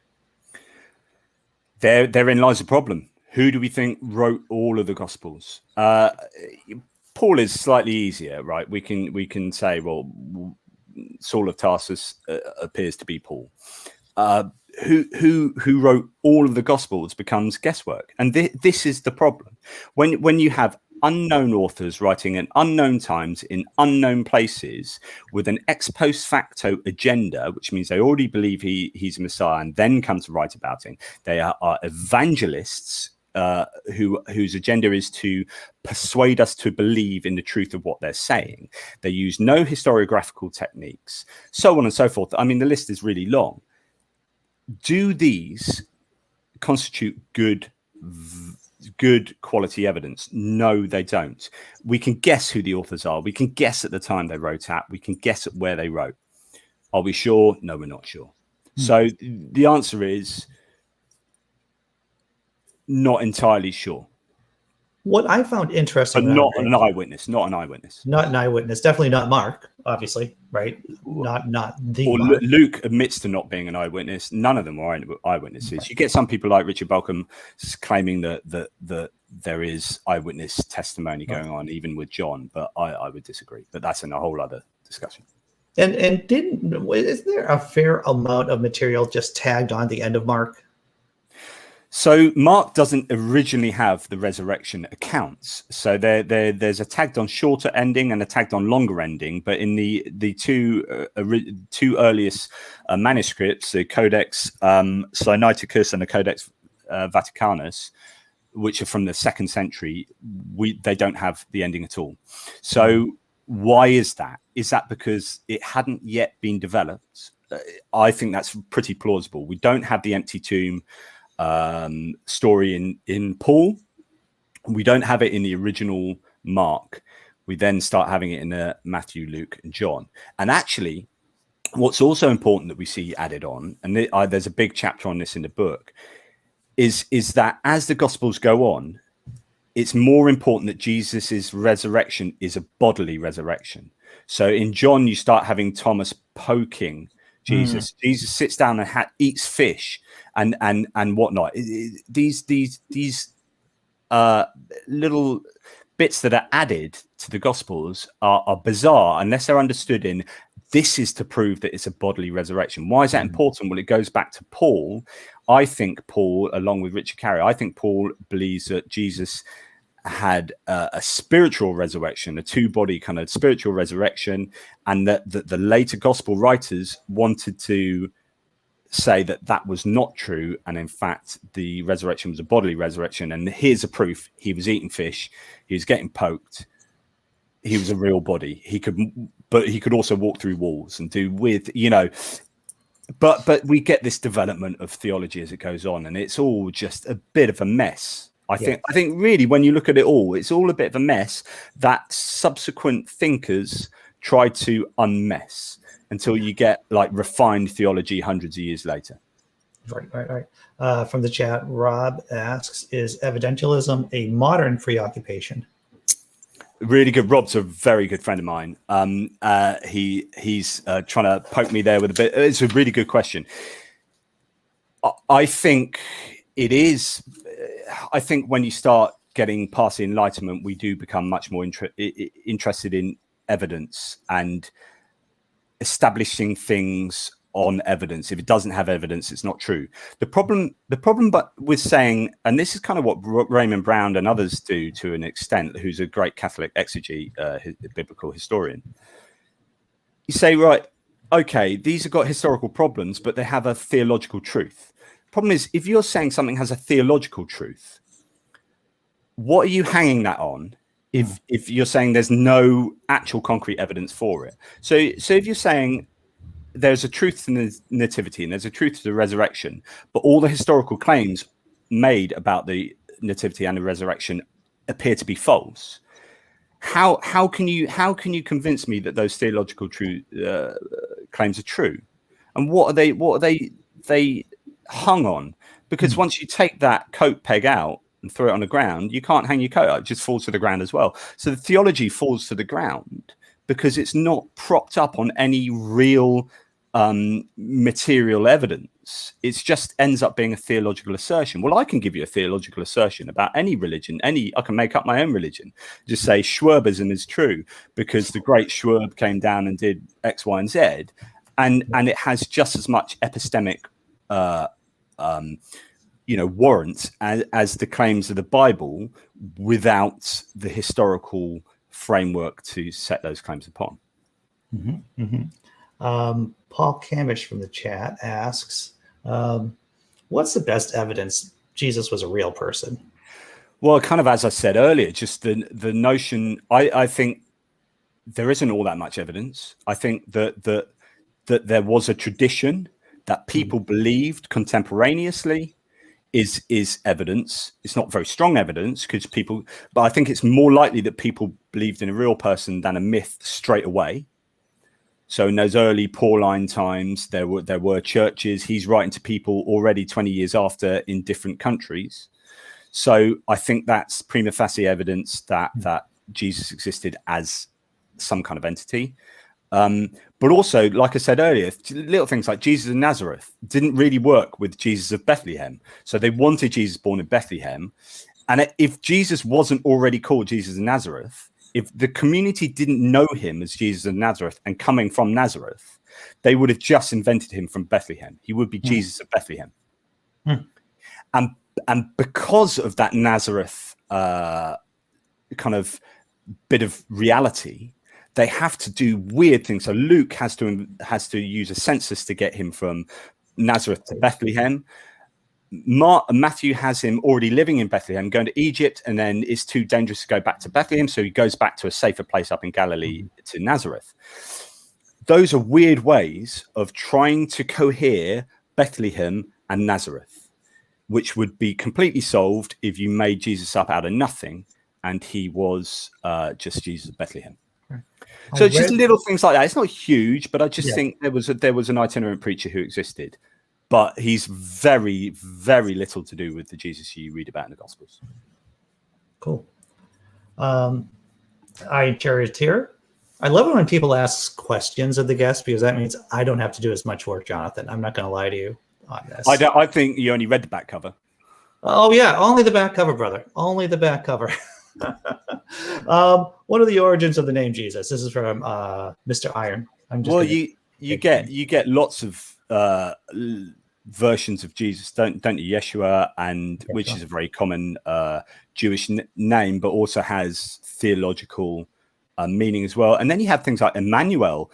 Therein lies the problem. Who do we think wrote all of the Gospels? Paul is slightly easier, right? We can say, well, Saul of Tarsus appears to be Paul. Who wrote all of the Gospels becomes guesswork, and this is the problem. When you have unknown authors writing in unknown times in unknown places with an ex post facto agenda, which means they already believe he's a Messiah and then come to write about him. They are evangelists. Whose agenda is to persuade us to believe in the truth of what they're saying. They use no historiographical techniques, so on and so forth. I mean, the list is really long. Do these constitute good quality evidence? No, they don't. We can guess who the authors are. We can guess at the time they wrote at. We can guess at where they wrote. Are we sure? No, we're not sure. So the answer is not entirely sure. What I found interesting, but not an eyewitness. Not an eyewitness. Not an eyewitness. Definitely not Mark. Obviously, right? Not the. Or Mark. Luke admits to not being an eyewitness. None of them are eyewitnesses. Right. You get some people like Richard Balcombe claiming that there is eyewitness testimony going on, even with John. But I would disagree. But that's in a whole other discussion. And is there a fair amount of material just tagged on the end of Mark? So Mark doesn't originally have the resurrection accounts. So there's a tagged on shorter ending and a tagged on longer ending. But in the two earliest manuscripts, the Codex Sinaiticus and the Codex Vaticanus, which are from the 2nd century, they don't have the ending at all. So why is that? Is that because it hadn't yet been developed? I think that's pretty plausible. We don't have the empty tomb story in Paul. We don't have it in the original Mark. We then start having it in Matthew, Luke, and John. And actually, what's also important that we see added on, and there's a big chapter on this in the book, is that as the Gospels go on, it's more important that Jesus's resurrection is a bodily resurrection. So in John, you start having Thomas poking Jesus. Jesus sits down and eats fish and whatnot. These little bits that are added to the Gospels are bizarre unless they're understood in this is to prove that it's a bodily resurrection. Why is that important? Well, it goes back to Paul. I think Paul, along with Richard Carrier, I think Paul believes that Jesus had a spiritual resurrection, a two-body kind of spiritual resurrection, and that the later gospel writers wanted to say that was not true, and in fact the resurrection was a bodily resurrection. And here's a proof: he was eating fish, he was getting poked, he was a real body. But he could also walk through walls and do with, but we get this development of theology as it goes on, and it's all just a bit of a mess. I think really when you look at it all, it's all a bit of a mess that subsequent thinkers try to unmess until you get like refined theology hundreds of years later. Right. From the chat, Rob asks, is evidentialism a modern preoccupation? Really good. Rob's a very good friend of mine. He's trying to poke me there with a bit. It's a really good question. I think it is. I think when you start getting past the Enlightenment, we do become much more interested in evidence and establishing things on evidence. If it doesn't have evidence, it's not true. The problem but with saying, and this is kind of what Raymond Brown and others do to an extent, who's a great Catholic exegete, biblical historian. You say, right, okay, these have got historical problems, but they have a theological truth. Problem is, if you're saying something has a theological truth, what are you hanging that on? If you're saying there's no actual concrete evidence for it. So if you're saying there's a truth to the nativity and there's a truth to the resurrection, but all the historical claims made about the nativity and the resurrection appear to be false, how can you convince me that those theological claims are true? And what are they hung on? Because once you take that coat peg out and throw it on the ground, you can't hang your coat up. It just falls to the ground as well. So the theology falls to the ground because it's not propped up on any real material evidence. It just ends up being a theological assertion. Well, I can give you a theological assertion about any religion. I can make up my own religion. Just say Schwabism is true because the great Schwab came down and did X, Y, and Z, and it has just as much epistemic warrant as the claims of the Bible without the historical framework to set those claims upon. Paul Camish from the chat asks, what's the best evidence Jesus was a real person? Well, kind of as I said earlier, just the notion, I think there isn't all that much evidence. I think that there was a tradition that people believed contemporaneously is evidence. It's not very strong evidence but I think it's more likely that people believed in a real person than a myth straight away. So in those early Pauline times, there were churches. He's writing to people already 20 years after in different countries. So I think that's prima facie evidence that Jesus existed as some kind of entity. But also, like I said earlier, little things like Jesus of Nazareth didn't really work with Jesus of Bethlehem. So they wanted Jesus born in Bethlehem. And if Jesus wasn't already called Jesus of Nazareth, if the community didn't know him as Jesus of Nazareth and coming from Nazareth, they would have just invented him from Bethlehem. He would be Jesus of Bethlehem. And because of that Nazareth kind of bit of reality, they have to do weird things. So Luke has to use a census to get him from Nazareth to Bethlehem. Matthew has him already living in Bethlehem, going to Egypt, and then it's too dangerous to go back to Bethlehem, so he goes back to a safer place up in Galilee to Nazareth. Those are weird ways of trying to cohere Bethlehem and Nazareth, which would be completely solved if you made Jesus up out of nothing and he was just Jesus of Bethlehem. So it's just little things like that. It's not huge, but I just think there was an itinerant preacher who existed, but he's very, very little to do with the Jesus you read about in the Gospels. Cool. Charioteer. I love it when people ask questions of the guests, because that means I don't have to do as much work, Jonathan. I'm not going to lie to you on this. I think you only read the back cover. Oh, yeah. Only the back cover, brother. Only the back cover. What are the origins of the name Jesus? This is from Mr. Iron. You get lots of versions of Jesus, don't you? Yeshua, and which is a very common Jewish name, but also has theological meaning as well. And then you have things like Emmanuel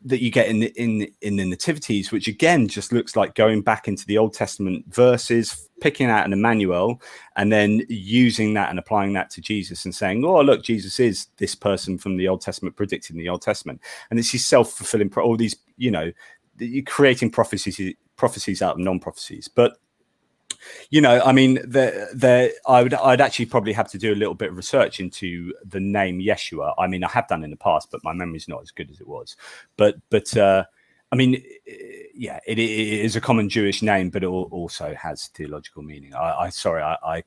that you get in the nativities, which again just looks like going back into the Old Testament verses, picking out an Emmanuel, and then using that and applying that to Jesus and saying, "Oh, look, Jesus is this person from the Old Testament predicted in the Old Testament," and it's these self-fulfilling all these, you're creating prophecies out of non-prophecies. But I mean, I'd actually probably have to do a little bit of research into the name Yeshua. I mean, I have done in the past, but my memory's not as good as it was. But I mean, it is a common Jewish name, but it also has theological meaning. I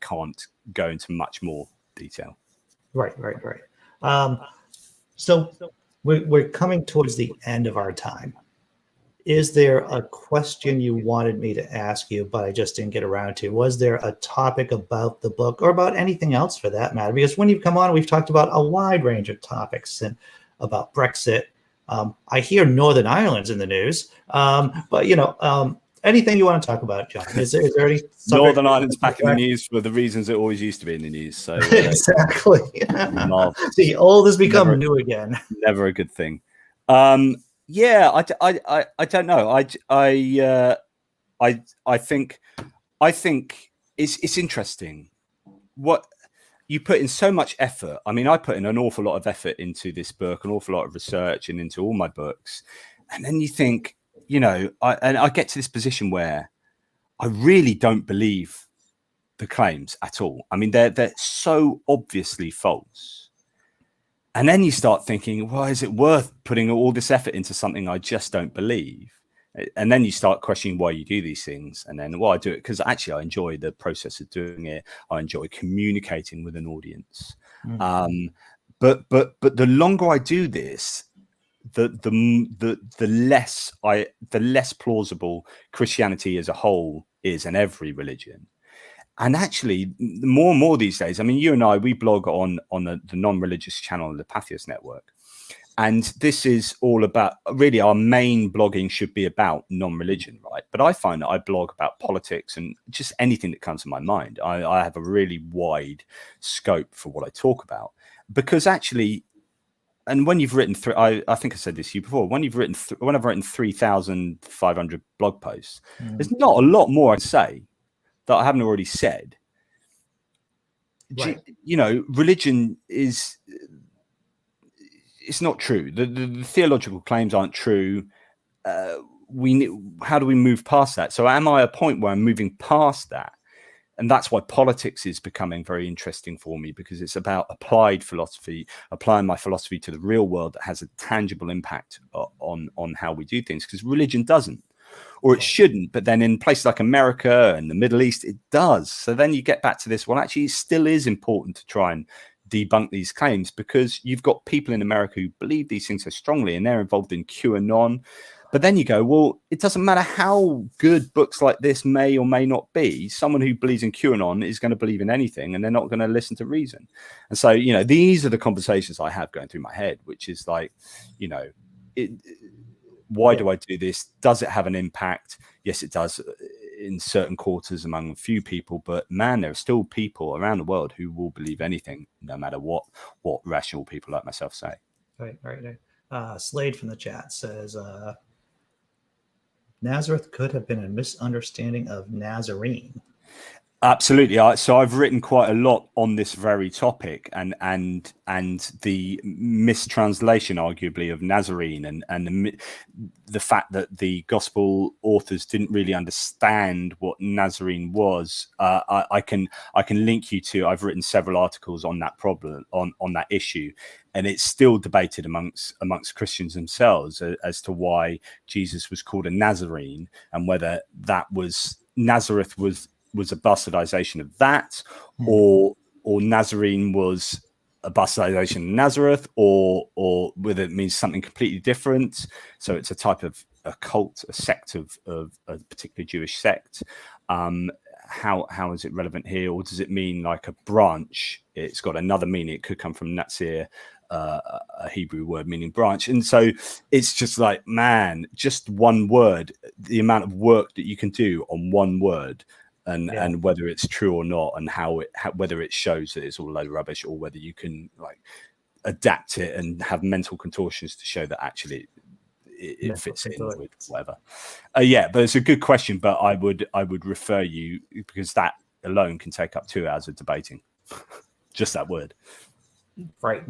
can't go into much more detail. Right. So we're coming towards the end of our time. Is there a question you wanted me to ask you, but I just didn't get around to? Was there a topic about the book, or about anything else for that matter? Because when you've come on, we've talked about a wide range of topics, and about Brexit. I hear Northern Ireland's in the news, but anything you want to talk about, John? Is there any Northern Ireland's back in the news for the reasons it always used to be in the news? So exactly, the old has become new again. Never a good thing. Yeah, I don't know. I think it's interesting. What you put in so much effort. I mean, I put in an awful lot of effort into this book, an awful lot of research, and into all my books. And then you think, I get to this position where I really don't believe the claims at all. I mean, they're so obviously false. And then you start thinking, well, is it worth putting all this effort into something I just don't believe? And then you start questioning why you do these things. And then, I do it because actually I enjoy the process of doing it. I enjoy communicating with an audience. Mm-hmm. But the longer I do this, the less plausible Christianity as a whole is, and every religion. And actually, more and more these days, I mean, you and I, we blog on the non-religious channel of the Patheos Network. And this is all about, really, our main blogging should be about non-religion, right? But I find that I blog about politics and just anything that comes to my mind. I have a really wide scope for what I talk about. Because actually, and when you've written through, I think I said this to you before, when I've written 3,500 blog posts, there's not a lot more I'd say that I haven't already said. Right. Religion it's not true. The theological claims aren't true. How do we move past that? So am I at a point where I'm moving past that? And that's why politics is becoming very interesting for me, because it's about applied philosophy, applying my philosophy to the real world that has a tangible impact on how we do things, because religion doesn't. Or it shouldn't, but then in places like America and the Middle East, it does. So then you get back to this, well, actually, it still is important to try and debunk these claims, because you've got people in America who believe these things so strongly, and they're involved in QAnon. But then you go, well, it doesn't matter how good books like this may or may not be. Someone who believes in QAnon is going to believe in anything, and they're not going to listen to reason. And so, these are the conversations I have going through my head, which is like, why do I do this? Does it have an impact? Yes, it does. in certain quarters among a few people, but man, there are still people around the world who will believe anything, no matter what rational people like myself say. Right. Slade from the chat says Nazareth could have been a misunderstanding of Nazarene. Absolutely. So I've written quite a lot on this very topic, and the mistranslation, arguably, of Nazarene, and the fact that the gospel authors didn't really understand what Nazarene was. I can link you to. I've written several articles on that problem, on that issue, and it's still debated amongst Christians themselves as to why Jesus was called a Nazarene, and whether that was Nazareth was a bastardization of that, or Nazarene was a bastardization of Nazareth, or whether it means something completely different. So it's a type of a cult, a sect of a particular Jewish sect. How is it relevant here, or does it mean like a branch? It's got another meaning. It could come from Natsir, a Hebrew word meaning branch. And so it's just like, man, just one word, the amount of work that you can do on one word, and whether it's true or not, and whether it shows that it's all a load of rubbish, or whether you can like adapt it and have mental contortions to show that actually it fits in with whatever. But it's a good question, but I would refer you, because that alone can take up 2 hours of debating just that word. Right.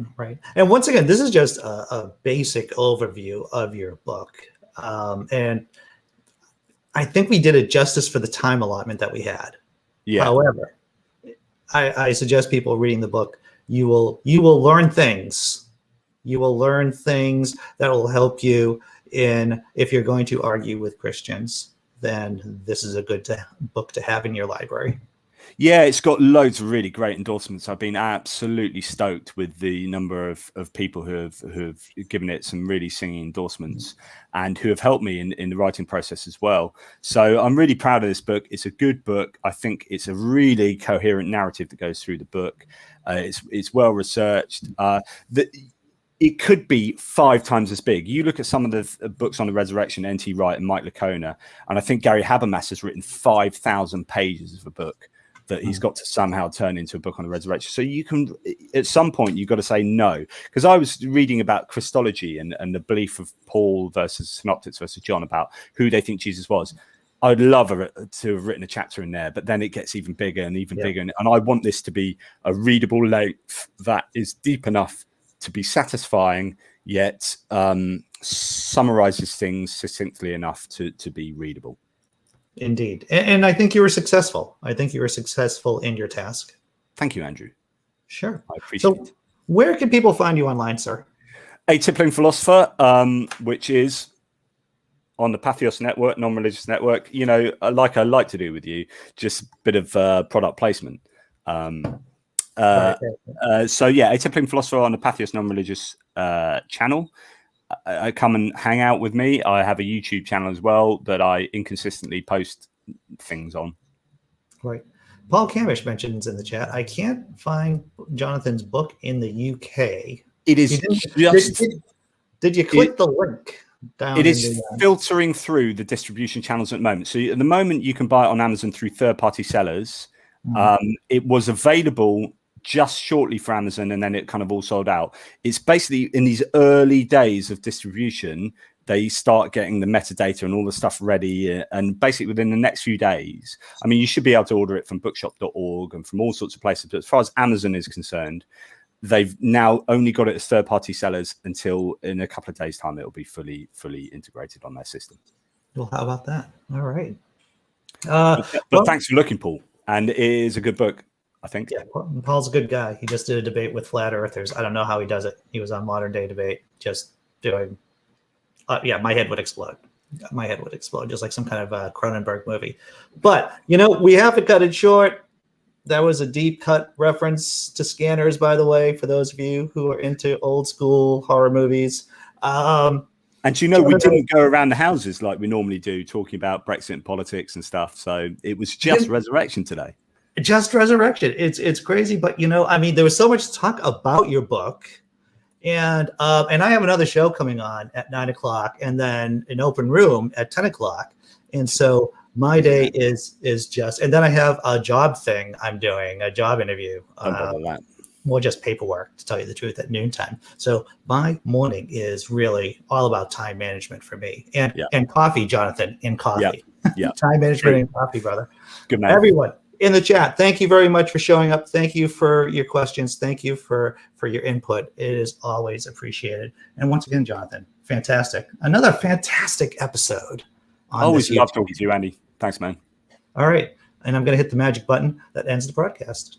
And once again, this is just a basic overview of your book, and I think we did it justice for the time allotment that we had. Yeah. However, I suggest people reading the book. You will learn things. You will learn things that will help you if you're going to argue with Christians. Then this is a good book to have in your library. Yeah, it's got loads of really great endorsements. I've been absolutely stoked with the number of people who have given it some really singing endorsements, and who have helped me in the writing process as well. So I'm really proud of this book. It's a good book. I think it's a really coherent narrative that goes through the book. It's well researched. It could be 5 times as big. You look at some of the books on the resurrection, N.T. Wright and Mike Licona, and I think Gary Habermas has written 5,000 pages of a book that he's got to somehow turn into a book on the resurrection. So you can, at some point, you've got to say no. Because I was reading about Christology and the belief of Paul versus Synoptics versus John about who they think Jesus was. I'd love to have written a chapter in there, but then it gets even bigger and even bigger. And I want this to be a readable length that is deep enough to be satisfying, yet summarizes things succinctly enough to be readable. Indeed. And I think you were successful. I think you were successful in your task. Thank you, Andrew. Sure. I appreciate it. Where can people find you online, sir? A Tippling Philosopher, which is on the Pathos Network, non-religious network, like I like to do with you, just a bit of product placement. So yeah, A Tippling Philosopher on the Pathos non-religious channel. I come and hang out with me. I have a YouTube channel as well that I inconsistently post things on. Right. Paul Camish mentions in the chat, I can't find Jonathan's book in the UK. It is did you click the link down? It is filtering through the distribution channels at the moment. So at the moment, you can buy it on Amazon through third-party sellers. It was available just shortly for Amazon, and then it kind of all sold out. It's basically in these early days of distribution, they start getting the metadata and all the stuff ready. And basically within the next few days, I mean, you should be able to order it from bookshop.org and from all sorts of places. But as far as Amazon is concerned, they've now only got it as third-party sellers until in a couple of days' time, it'll be fully integrated on their system. Well, how about that? All right. But thanks for looking, Paul. And it is a good book, I think. Yeah, Paul's a good guy. He just did a debate with flat earthers. I don't know how he does it. He was on Modern Day Debate just doing, my head would explode. My head would explode, just like some kind of Cronenberg movie. But, we have to cut it short. That was a deep cut reference to Scanners, by the way, for those of you who are into old school horror movies. And we didn't go around the houses like we normally do, talking about Brexit and politics and stuff. So it was just resurrection today. Just resurrection. It's crazy, but there was so much talk about your book, and I have another show coming on at 9:00, and then an open room at 10:00, and so My day is just, and then I have a job thing I'm doing, a job interview. Don't bother that. More just paperwork, to tell you the truth, at noontime. So my morning is really all about time management for me, and coffee, Jonathan, and coffee. Yeah. Time management and coffee, brother. Good man. Everyone in the chat, thank you very much for showing up. Thank you for your questions. Thank you for your input. It is always appreciated. And once again, Jonathan, fantastic. Another fantastic episode. Always love talking to you, Andy. Thanks, man. All right. And I'm going to hit the magic button that ends the broadcast.